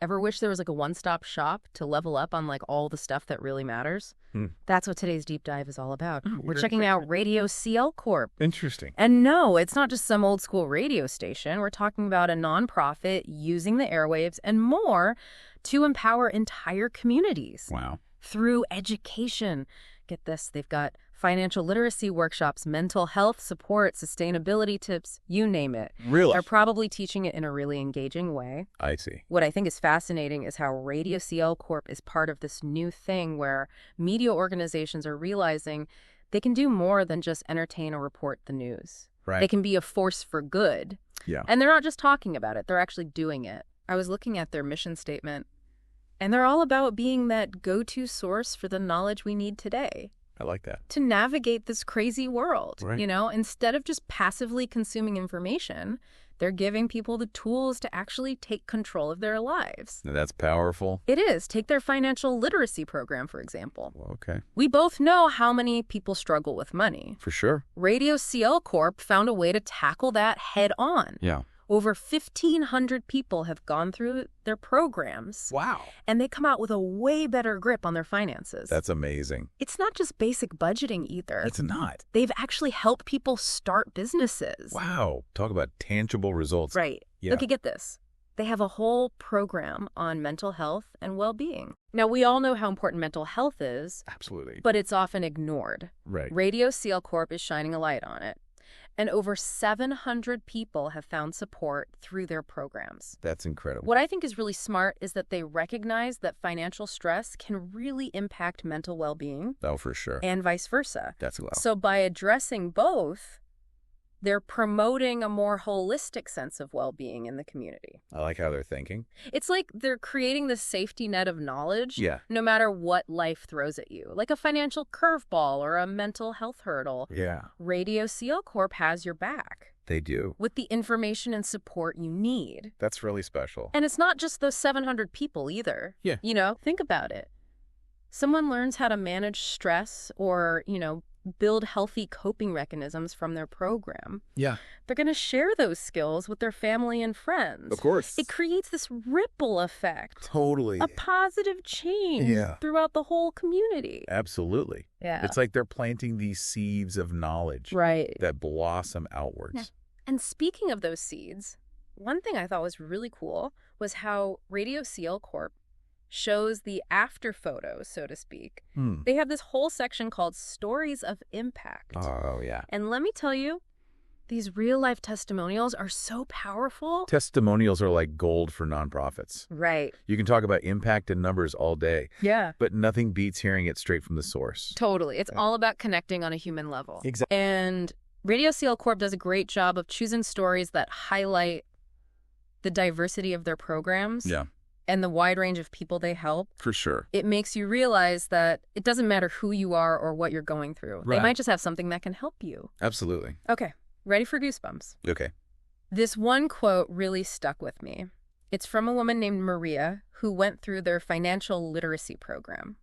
Ever wish there was like a one-stop shop to level up on like all the stuff that really matters? That's what today's deep dive is all about. We're checking out Radio CL Corp. Interesting. And no, it's not just some old school radio station. We're talking about a nonprofit using the airwaves and more to empower entire communities. Wow. Through education. Get this, they've got financial literacy workshops, mental health support, sustainability tips, you name it. Really? They're probably teaching it in a really engaging way. I see. What I think is fascinating is how Radio CL Corp is part of this new thing where media organizations are realizing they can do more than just entertain or report the news. Right. They can be a force for good. Yeah. And they're not just talking about it, they're actually doing it. I was looking at their mission statement, and they're all about being that go-to source for the knowledge we need today. I like that. To navigate this crazy world, Right. you know, instead of just passively consuming information, they're giving people the tools to actually take control of their lives. Now, that's powerful. It is. Take their financial literacy program, for example. Well, okay. We both know how many people struggle with money. For sure. Radio CL Corp found a way to tackle that head on. Yeah. Over 1,500 people have gone through their programs. Wow. And they come out with a way better grip on their finances. That's amazing. It's not just basic budgeting either. It's not. They've actually helped people start businesses. Wow. Talk about tangible results. Right. Yeah. Okay, get this. They have a whole program on mental health and well-being. Now, we all know how important mental health is, Absolutely. but it's often ignored. Right. Radio CL Corp is shining a light on it. And over 700 people have found support through their programs. That's incredible. What I think is really smart is that they recognize that financial stress can really impact mental well-being Oh, for sure. and vice versa. That's wow. So by addressing both, they're promoting a more holistic sense of well-being in the community. I like how they're thinking. It's like they're creating this safety net of knowledge Yeah. no matter what life throws at you, like a financial curveball or a mental health hurdle. Yeah. Radio CL Corp has your back They do. with the information and support you need. That's really special. And it's not just those 700 people either. Yeah. You know, think about it. Someone learns how to manage stress or, build healthy coping mechanisms from their program. Yeah. They're going to share those skills with their family and friends. Of course. It creates this ripple effect. Totally. A positive change throughout the whole community. Absolutely. Yeah. It's like they're planting these seeds of knowledge Right. that blossom outwards. Yeah. And speaking of those seeds, one thing I thought was really cool was how Radio CL Corp shows the after photos, so to speak. They have this whole section called Stories of Impact. Oh, yeah. And let me tell you, these real-life testimonials are so powerful. Testimonials are like gold for nonprofits. Right. You can talk about impact and numbers all day, Yeah. but nothing beats hearing it straight from the source. Totally. It's all about connecting on a human level. Exactly. And Radio CL Corp does a great job of choosing stories that highlight the diversity of their programs. Yeah. And the wide range of people they help. For sure. It makes you realize that it doesn't matter who you are or what you're going through. Right. They might just have something that can help you. Absolutely. Okay, ready for goosebumps? Okay. This one quote really stuck with me. It's from a woman named Maria who went through their financial literacy program.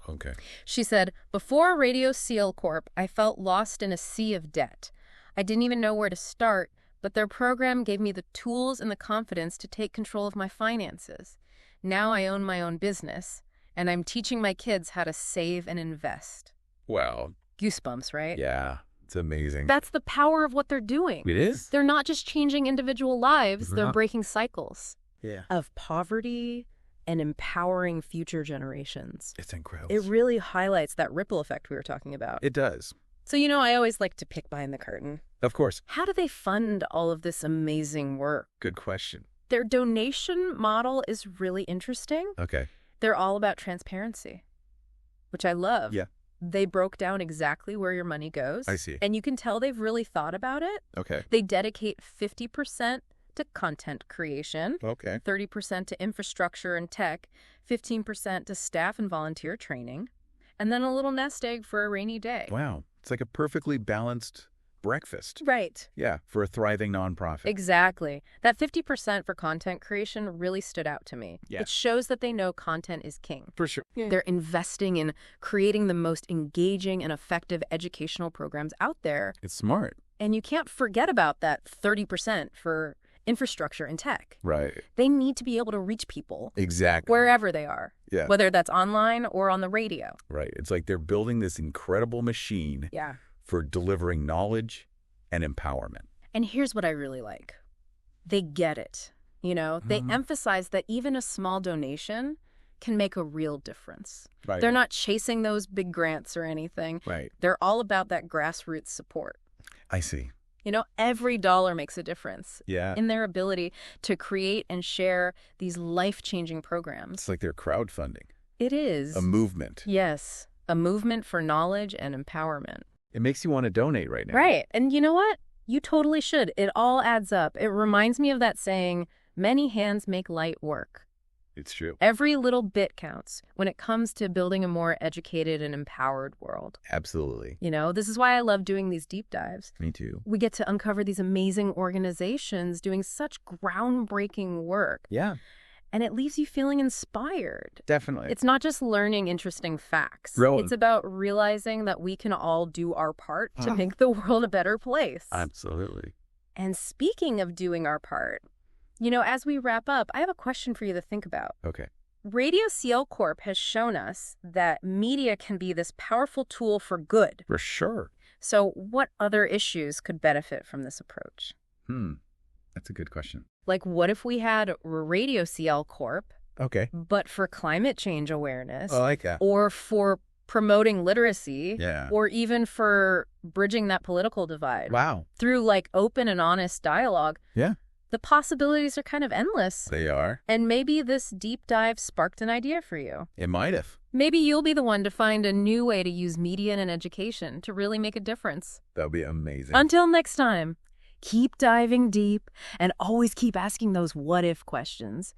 Okay. She said, "Before Radio CL Corp, I felt lost in a sea of debt. I didn't even know where to start, but their program gave me the tools and the confidence to take control of my finances. Now I own my own business, and I'm teaching my kids how to save and invest." Wow. Goosebumps, right? Yeah. It's amazing. That's the power of what they're doing. It is? They're not just changing individual lives, they're not. breaking cycles Yeah. of poverty and empowering future generations. It's incredible. It really highlights that ripple effect we were talking about. It does. So, I always like to pick behind the curtain. Of course. How do they fund all of this amazing work? Good question. Their donation model is really interesting. Okay. They're all about transparency, which I love. Yeah. They broke down exactly where your money goes. I see. And you can tell they've really thought about it. Okay. They dedicate 50% to content creation, Okay. 30% to infrastructure and tech, 15% to staff and volunteer training, and then a little nest egg for a rainy day. Wow. It's like a perfectly balanced breakfast. Right. Yeah, for a thriving nonprofit. Exactly. That 50% for content creation really stood out to me. Yeah. It shows that they know content is king. For sure. They're investing in creating the most engaging and effective educational programs out there. It's smart. And you can't forget about that 30% for infrastructure and tech. Right. They need to be able to reach people Exactly. wherever they are, Yeah. whether that's online or on the radio. Right. It's like they're building this incredible machine Yeah. for delivering knowledge and empowerment. And here's what I really like. They get it. They emphasize that even a small donation can make a real difference. Right. They're not chasing those big grants or anything. Right. They're all about that grassroots support. I see. Every dollar makes a difference Yeah. in their ability to create and share these life-changing programs. It's like they're crowdfunding. It is. A movement. Yes, a movement for knowledge and empowerment. It makes you want to donate right now. Right. And you know what? You totally should. It all adds up. It reminds me of that saying, many hands make light work. It's true. Every little bit counts when it comes to building a more educated and empowered world. Absolutely. This is why I love doing these deep dives. Me too. We get to uncover these amazing organizations doing such groundbreaking work. Yeah, And it leaves you feeling inspired. definitely. It's not just learning interesting facts. Rowan. It's about realizing that we can all do our part to make the world a better place. Absolutely. And speaking of doing our part, as we wrap up, I have a question for you to think about. Okay. Radio CL Corp has shown us that media can be this powerful tool for good. For sure. So what other issues could benefit from this approach? That's a good question. Like, what if we had Radio CL Corp, Okay. but for climate change awareness, I like that. or for promoting literacy, Yeah. or even for bridging that political divide Wow. through open and honest dialogue? Yeah. The possibilities are kind of endless. They are. And maybe this deep dive sparked an idea for you. It might have. Maybe you'll be the one to find a new way to use media and education to really make a difference. That would be amazing. Until next time, keep diving deep and always keep asking those what-if questions.